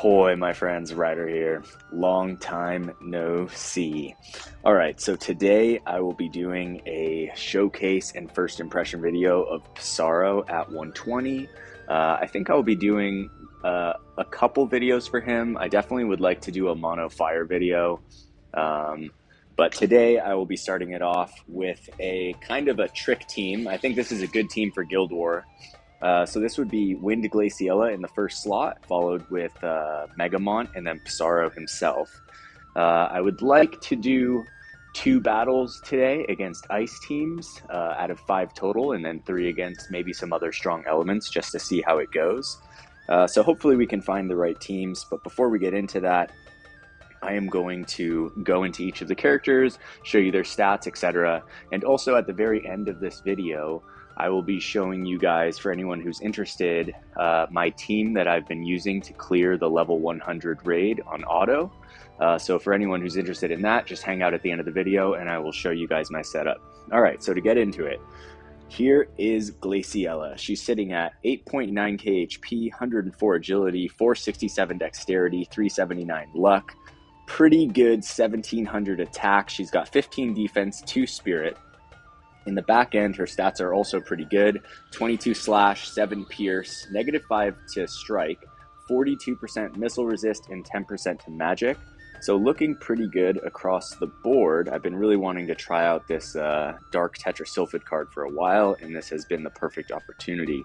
Ahoy, my friends, Ryder here. Long time no see. All right, so today I will be doing a showcase and first impression video of Psaro at 120. I think I'll be doing a couple videos for him. I definitely would like to do a mono fire video. But today I will be starting it off with a kind of a trick team. I think this is a good team for Guild War. So this would be Wind Glaci in the first slot, followed with Megamont and then Psaro himself. I would like to do 2 battles today against ice teams out of 5 total, and then 3 against maybe some other strong elements just to see how it goes. So hopefully we can find the right teams, but before we get into that, I am going to go into each of the characters, show you their stats, etc. And also at the very end of this video, I will be showing you guys, for anyone who's interested, my team that I've been using to clear the level 100 raid on auto. So for anyone who's interested in that, just hang out at the end of the video and I will show you guys my setup. All right, so to get into it, here is Glaci. She's sitting at 8.9k HP, 104 agility, 467 dexterity, 379 luck. Pretty good 1700 attack. She's got 15 defense, 2 spirit. In the back end, her stats are also pretty good. 22 slash, 7 pierce, -5 to strike, 42% missile resist, and 10% to magic. So looking pretty good across the board. I've been really wanting to try out this dark tetrasulfide card for a while, and this has been the perfect opportunity.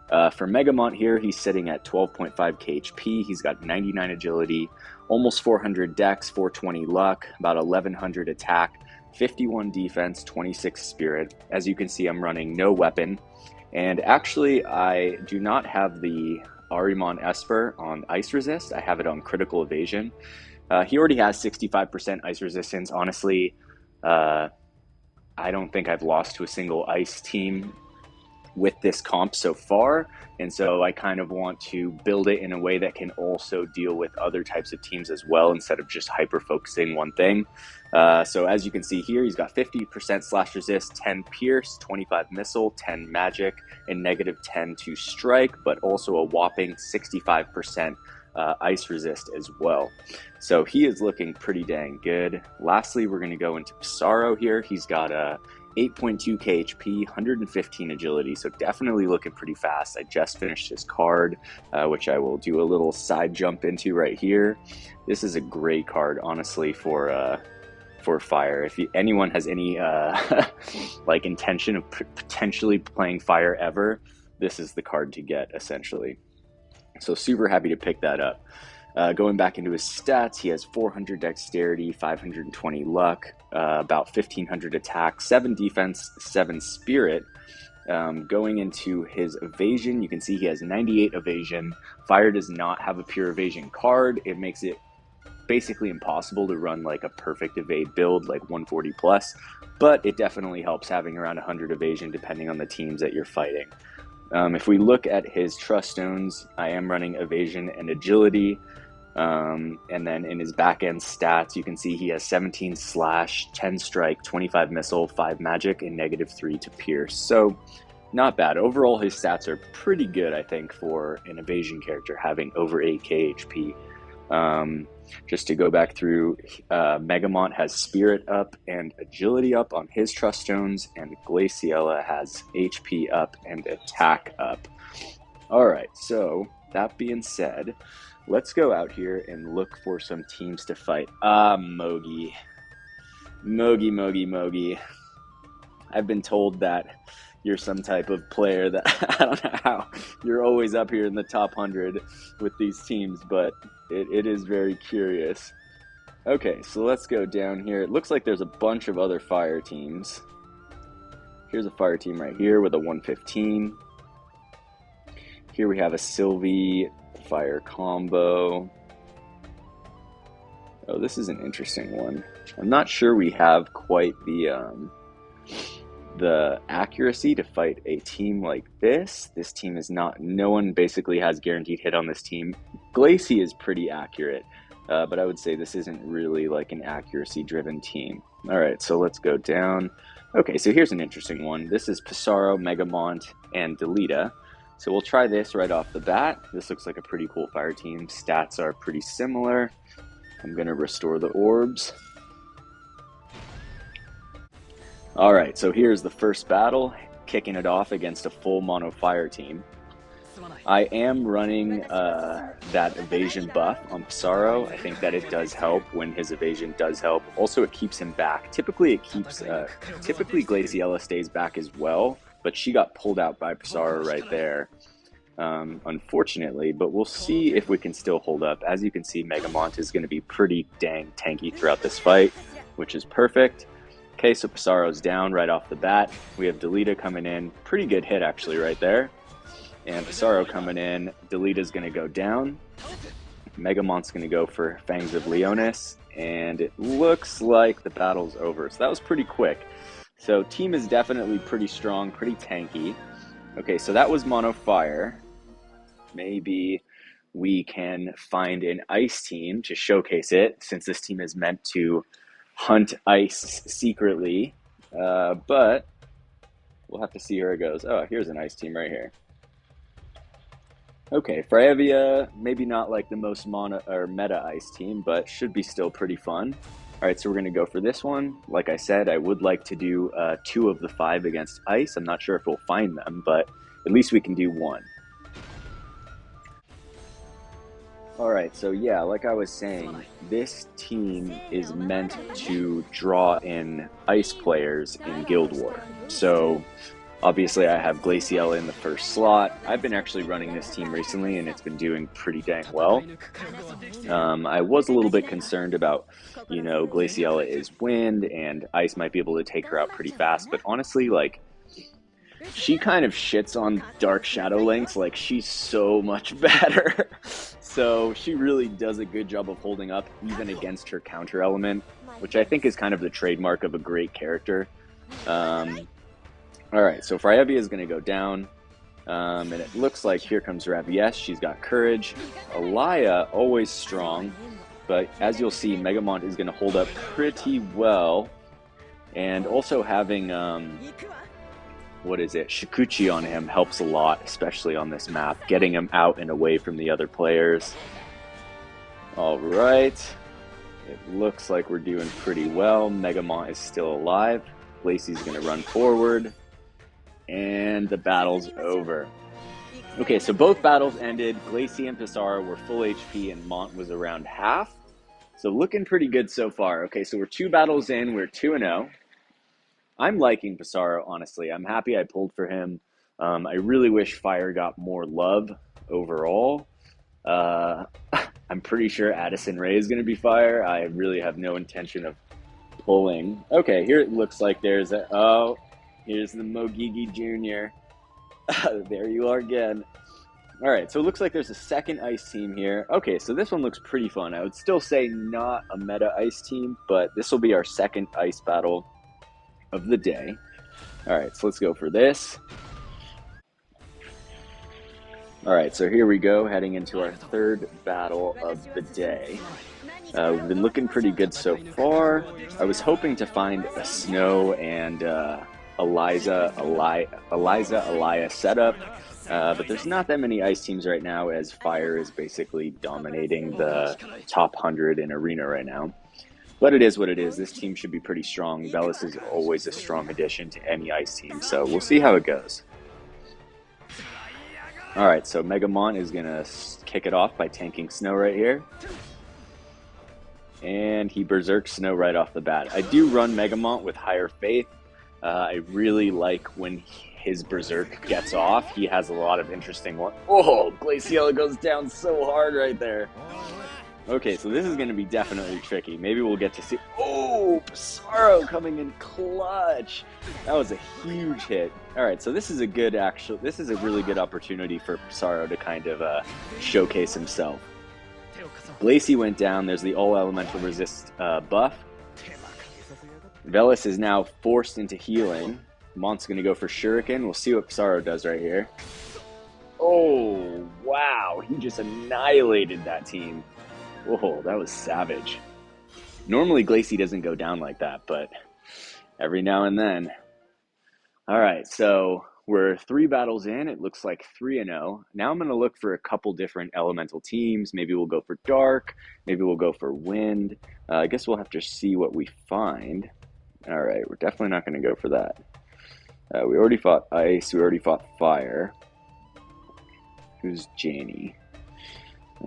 For Megamont here, he's sitting at 12.5k HP. He's got 99 agility, almost 400 dex, 420 luck, about 1100 attack, 51 defense, 26 spirit. As you can see, I'm running no weapon. And actually, I do not have the Ahriman Esper on ice resist. I have it on critical evasion. He already has 65% ice resistance. Honestly, I don't think I've lost to a single ice team with this comp so far, and so I kind of want to build it in a way that can also deal with other types of teams as well, instead of just hyper focusing one thing. So as you can see here, he's got 50% slash resist, 10 pierce, 25 missile, 10 magic, and -10 to strike, but also a whopping 65% ice resist as well. So he is looking pretty dang good. Lastly, we're going to go into Psaro here. He's got a 8.2k HP, 115 agility, so definitely looking pretty fast. I just finished his card, which I will do a little side jump into right here. This is a great card, honestly, for fire. If anyone has any like intention of potentially playing fire ever, this is the card to get, essentially. So super happy to pick that up. Going back into his stats, he has 400 dexterity, 520 luck, about 1500 attack, 7 defense, 7 spirit. Going into his evasion, you can see he has 98 evasion. Fire does not have a pure evasion card. It makes it basically impossible to run like a perfect evade build, like 140 plus, but it definitely helps having around 100 evasion depending on the teams that you're fighting. If we look at his trust stones, I am running evasion and agility. And then in his back end stats, you can see he has 17 slash, 10 strike, 25 missile, 5 magic, and -3 to pierce. So not bad. Overall, his stats are pretty good, I think, for an evasion character having over 8k HP. Just to go back through, Megamont has spirit up and agility up on his trust stones, and Glaci has HP up and attack up. All right, so that being said, let's go out here and look for some teams to fight. Mogi. I've been told that you're some type of player that I don't know how you're always up here in the top 100 with these teams, but it is very curious. Okay, so let's go down here. It looks like there's a bunch of other fire teams. Here's a fire team right here with a 115. Here we have a Sylvie fire combo. Oh, this is an interesting one. I'm not sure we have quite the accuracy to fight a team like this. This team is not, no one basically has guaranteed hit on this team. Glaci is pretty accurate, but I would say this isn't really like an accuracy driven team. All right, so let's go down. Okay, so here's an interesting one. This is Psaro, Megamont, and Delita. So we'll try this right off the bat. This looks like a pretty cool fire team. Stats are pretty similar. I'm going to restore the orbs. Alright, so here's the first battle, kicking it off against a full mono fire team. I am running that evasion buff on Psaro. I think that it does help when his evasion does help. Also, it keeps him back. Typically, Glaciella stays back as well, but she got pulled out by Psaro right there, unfortunately. But we'll see if we can still hold up. As you can see, Megamont is going to be pretty dang tanky throughout this fight, which is perfect. Okay, so Psaro's down right off the bat. We have Delita coming in. Pretty good hit, actually, right there. And Psaro coming in. Delita's going to go down. Megamont's going to go for Fangs of Leonis. And it looks like the battle's over. So that was pretty quick. So team is definitely pretty strong, pretty tanky. Okay, so that was Mono Fire. Maybe we can find an ice team to showcase it, since this team is meant to hunt ice secretly, but we'll have to see how it goes. Oh, here's an ice team right here. Okay, Freyavia, maybe not like the most mono or meta ice team, but should be still pretty fun. All right, so we're going to go for this one. Like I said, I would like to do 2 of the 5 against ice. I'm not sure if we'll find them, but at least we can do 1. Alright, so yeah, like I was saying, this team is meant to draw in ice players in Guild War. So, obviously I have Glaciella in the first slot. I've been actually running this team recently, and it's been doing pretty dang well. I was a little bit concerned about, you know, Glaciella is wind, and ice might be able to take her out pretty fast, but honestly, like, she kind of shits on Dark Shadow Links. Like, she's so much better. So she really does a good job of holding up even against her counter element, which I think is kind of the trademark of a great character. Alright, so Freyavia is going to go down. And it looks like here comes Ravies. She's got courage. Alaya, always strong. But as you'll see, Megamont is going to hold up pretty well. And also having... Shikuchi on him helps a lot, especially on this map, getting him out and away from the other players. Alright, it looks like we're doing pretty well. Megamont is still alive. Glaci's going to run forward, and the battle's over. Okay, so both battles ended. Glaci and Psaro were full HP, and Mont was around half. So looking pretty good so far. Okay, so we're 2 battles in, we're 2-0. I'm liking Psaro, honestly. I'm happy I pulled for him. I really wish Fire got more love overall. I'm pretty sure Addison Rae is going to be Fire. I really have no intention of pulling. Okay, here it looks like there's a... Oh, here's the Mogigi Jr. There you are again. Alright, so it looks like there's a second ice team here. Okay, so this one looks pretty fun. I would still say not a meta ice team, but this will be our second ice battle of the day. Alright, so let's go for this. Alright, so here we go, heading into our third battle of the day. We've been looking pretty good so far. I was hoping to find a Snow and Eliza Alaya setup, but there's not that many ice teams right now, as Fire is basically dominating the top 100 in Arena right now. But it is what it is. This team should be pretty strong. Velis is always a strong addition to any ice team, so we'll see how it goes. Alright, so Megamont is going to kick it off by tanking Snow right here. And he berserks Snow right off the bat. I do run Megamont with higher faith. I really like when his berserk gets off. He has a lot of interesting ones. Oh, Glaciella goes down so hard right there. Okay, so this is going to be definitely tricky. Maybe we'll get to see... Oh, Psaro coming in clutch. That was a huge hit. Alright, so this is a good this is a really good opportunity for Psaro to kind of showcase himself. Glaci went down. There's the all elemental resist buff. Velis is now forced into healing. Mont's going to go for Shuriken. We'll see what Psaro does right here. Oh, wow. He just annihilated that team. Whoa, that was savage. Normally Glaci doesn't go down like that, but every now and then. Alright, so we're 3 battles in. It looks like 3-0. Now I'm going to look for a couple different elemental teams. Maybe we'll go for dark. Maybe we'll go for wind. I guess we'll have to see what we find. All right, we're definitely not going to go for that. We already fought ice. We already fought fire. Who's Janie?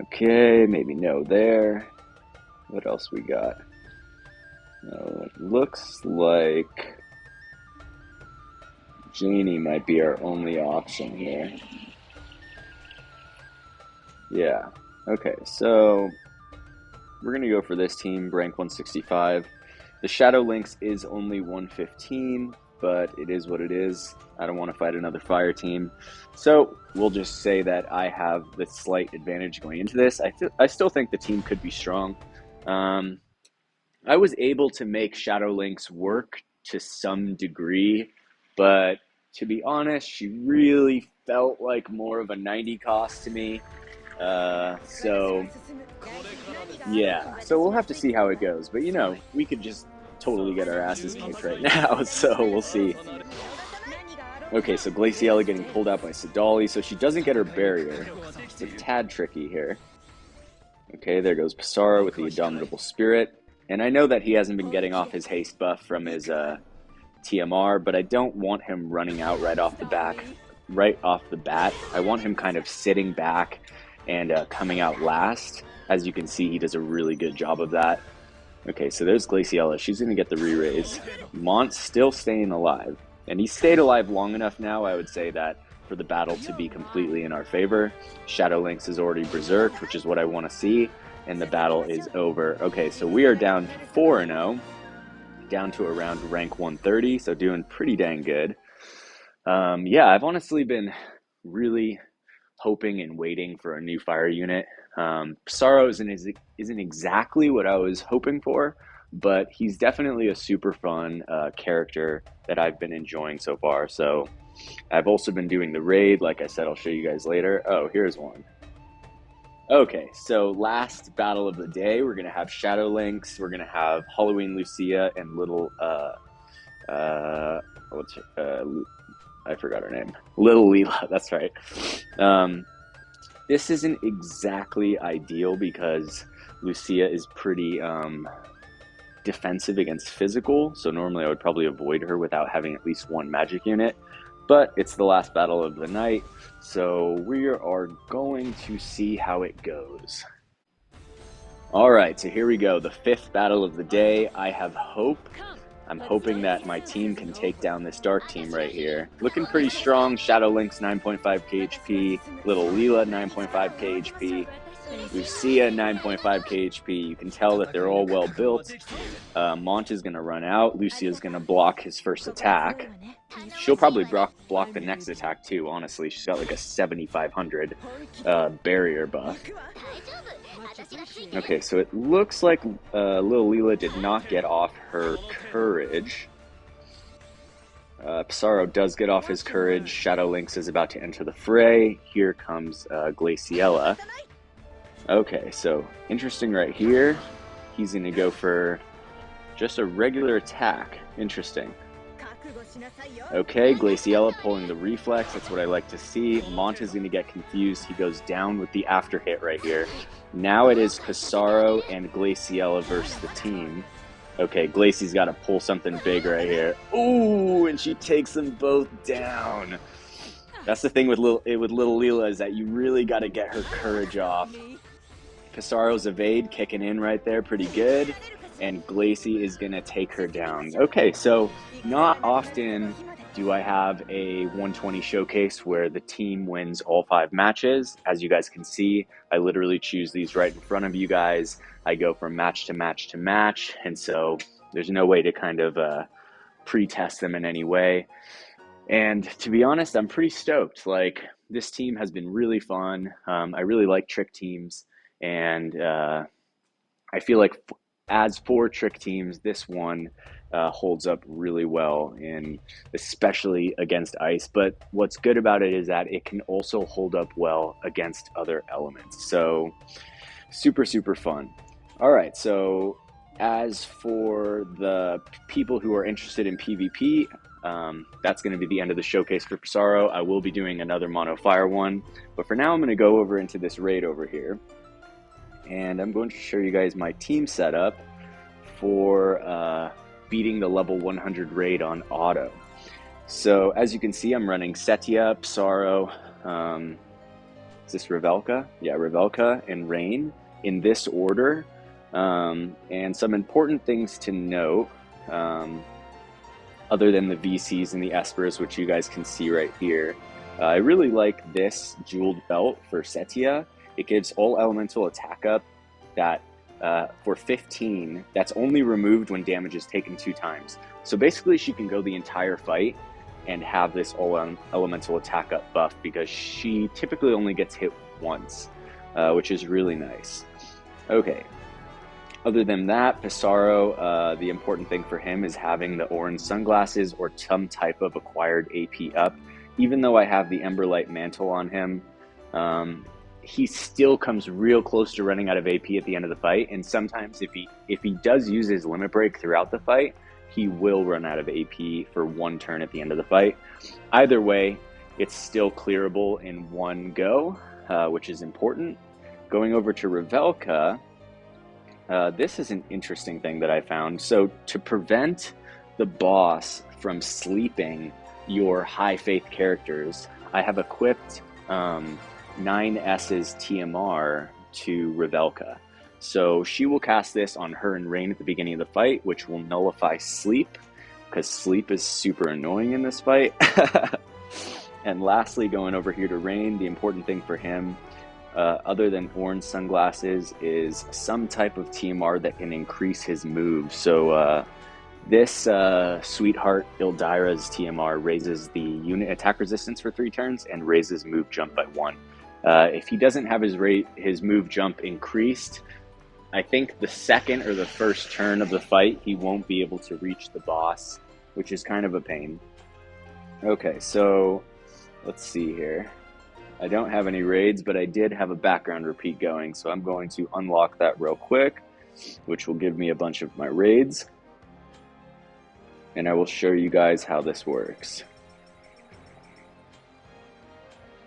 Okay, maybe no there. What else we got? It looks like Janie might be our only option here. Yeah. Okay, so we're going to go for this team, rank 165. The Shadow Lynx is only 115, but it is what it is. I don't want to fight another fire team. So we'll just say that I have the slight advantage going into this. I still think the team could be strong. I was able to make Shadow Lynx work to some degree, but to be honest, she really felt like more of a 90 cost to me. So we'll have to see how it goes. But, you know, we could just totally get our asses kicked right now, so we'll see. Okay, so Glaciella getting pulled out by Sadali, so she doesn't get her barrier. It's a tad tricky here. Okay, there goes Psaro with the Indomitable Spirit. And I know that he hasn't been getting off his haste buff from his TMR, but I don't want him running out right off the bat. I want him kind of sitting back and coming out last. As you can see, he does a really good job of that. Okay, so there's Glaciella. She's going to get the re-raise. Mont's still staying alive. And he stayed alive long enough now, I would say, that for the battle to be completely in our favor. Shadow Lynx is already berserked, which is what I want to see. And the battle is over. Okay, so we are down 4-0. Down to around rank 130, so doing pretty dang good. Yeah, I've honestly been really hoping and waiting for a new fire unit. Psaro isn't exactly what I was hoping for, but he's definitely a super fun character that I've been enjoying so far. So I've also been doing the raid. Like I said, I'll show you guys later. Oh, here's one. Okay, so last battle of the day, we're going to have Shadow Lynx, we're going to have Halloween Lucia, and little, I forgot her name. Little Leela, that's right. This isn't exactly ideal because Lucia is pretty defensive against physical, so normally I would probably avoid her without having at least one magic unit. But it's the last battle of the night, so we are going to see how it goes. Alright, so here we go, the 5th battle of the day. I have hope. I'm hoping that my team can take down this dark team right here. Looking pretty strong. Shadow Lynx 9.5 KHP, Little Leela 9.5 KHP, Lucia 9.5 KHP. You can tell that they're all well built. Mont is going to run out. Lucia is going to block his first attack. She'll probably block the next attack too, honestly. She's got like a 7,500 barrier buff. Okay, so it looks like Lil Leela did not get off her courage. Psaro does get off his courage. Shadow Lynx is about to enter the fray. Here comes Glaciella. Okay, so interesting right here. He's going to go for just a regular attack. Interesting. Okay, Glaciella pulling the reflex. That's what I like to see. Mont is going to get confused. He goes down with the after hit right here. Now it is Psaro and Glaciella versus the team. Okay, Glacie's got to pull something big right here. Ooh, and she takes them both down. That's the thing with little Leela, is that you really got to get her courage off. Psaro's evade kicking in right there pretty good. And Glaci is going to take her down. Okay, so not often do I have a 120 showcase where the team wins all 5 matches. As you guys can see, I literally choose these right in front of you guys. I go from match to match to match, and so there's no way to kind of pre-test them in any way. And to be honest, I'm pretty stoked. Like, this team has been really fun. I really like trick teams, and I feel like as for trick teams, this one holds up really well, and especially against ice. But what's good about it is that it can also hold up well against other elements. So super, super fun. All right, so As for the people who are interested in PvP, that's going to be the end of the showcase for Psaro. I will be doing another mono fire one, but for now I'm going to go over into this raid over here, and I'm going to show you guys my team setup for beating the level 100 raid on auto. So as you can see, I'm running Setia, Psaro, is this Revelka? Yeah, Revelka and Rain in this order. And some important things to note, other than the VCs and the Espers, which you guys can see right here. I really like this jeweled belt for Setia. It gives all elemental attack up that for 15, that's only removed when damage is taken 2 times. So basically she can go the entire fight and have this all elemental attack up buff because she typically only gets hit once, which is really nice. Okay. Other than that, Psaro, the important thing for him is having the orange sunglasses or some type of acquired AP up. Even though I have the Emberlight mantle on him, he still comes real close to running out of AP at the end of the fight. And sometimes if he does use his limit break throughout the fight, he will run out of AP for 1 turn at the end of the fight. Either way, it's still clearable in 1 go, which is important. Going over to Revelka, this is an interesting thing that I found. So to prevent the boss from sleeping your high faith characters, I have equipped 9S's TMR to Revelka. So she will cast this on her and Rain at the beginning of the fight, which will nullify sleep, because sleep is super annoying in this fight. And lastly, going over here to Rain, the important thing for him, other than orange sunglasses, is some type of TMR that can increase his move. So this Sweetheart Ildira's TMR raises the unit attack resistance for 3 turns and raises move jump by 1. If he doesn't have his move jump increased, I think the second or the first turn of the fight, he won't be able to reach the boss, which is kind of a pain. Okay, so let's see here. I don't have any raids, but I did have a background repeat going, so I'm going to unlock that real quick, which will give me a bunch of my raids. And I will show you guys how this works.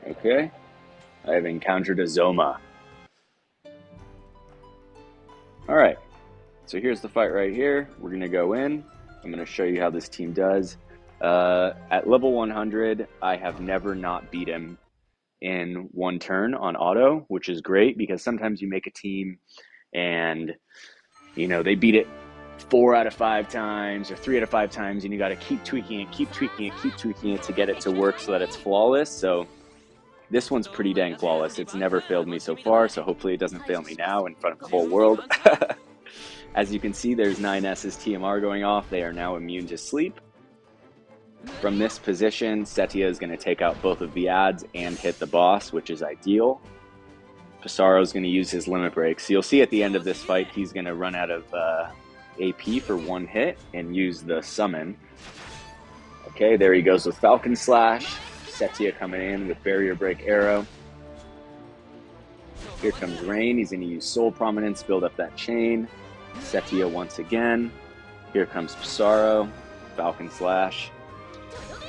Okay, I have encountered a Zoma. Alright, so here's the fight right here. We're going to go in. I'm going to show you how this team does. At level 100, I have never not beat him in 1 turn on auto, which is great because sometimes you make a team and, you know, they beat it 4 out of 5 times or 3 out of 5 times, and you got to keep tweaking it to get it to work so that it's flawless. So this one's pretty dang flawless. It's never failed me so far, so hopefully it doesn't fail me now in front of the whole world. As you can see, there's 9S's TMR going off. They are now immune to sleep. From this position, Setia is going to take out both of the ads and hit the boss, which is ideal. Psaro is going to use his limit break. So you'll see at the end of this fight, he's going to run out of AP for 1 hit and use the summon. Okay, there he goes with Falcon Slash. Setia coming in with Barrier Break Arrow. Here comes Rain. He's going to use Soul Prominence, build up that chain. Setia once again. Here comes Psaro. Falcon Slash.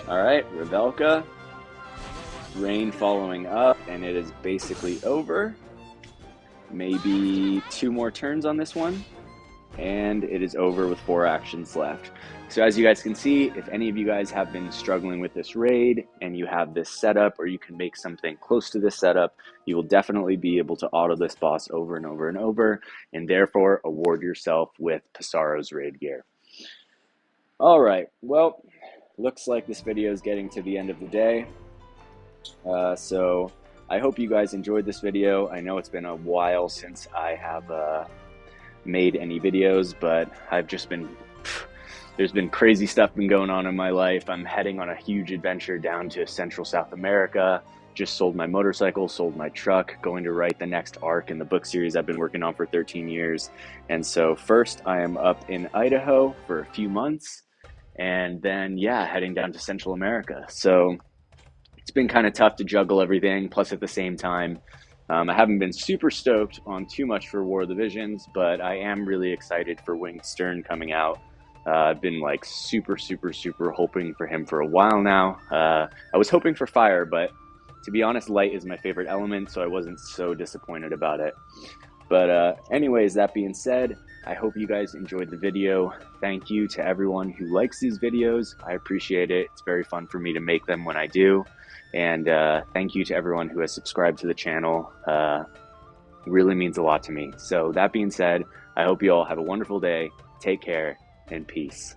Alright, Revelka. Rain following up, and it is basically over. Maybe 2 more turns on this one, and it is over with 4 actions left. So as you guys can see, if any of you guys have been struggling with this raid and you have this setup, or you can make something close to this setup, you will definitely be able to auto this boss over and over and over, and therefore award yourself with Psaro's raid gear. Alright, well, looks like this video is getting to the end of the day. So I hope you guys enjoyed this video. I know it's been a while since I have made any videos, but I've just been... There's been crazy stuff been going on in my life. I'm heading on a huge adventure down to Central South America. Just sold my motorcycle, sold my truck, going to write the next arc in the book series I've been working on for 13 years. And so first I am up in Idaho for a few months, and then, yeah, heading down to Central America. So it's been kind of tough to juggle everything. Plus, at the same time, I haven't been super stoked on too much for War of the Visions, but I am really excited for Winged Stern coming out. I've been like super hoping for him for a while now. I was hoping for fire, but to be honest, light is my favorite element, so I wasn't so disappointed about it. But anyways, that being said, I hope you guys enjoyed the video. Thank you to everyone who likes these videos. I appreciate it. It's very fun for me to make them when I do. And thank you to everyone who has subscribed to the channel. It really means a lot to me. So that being said, I hope you all have a wonderful day. Take care and peace.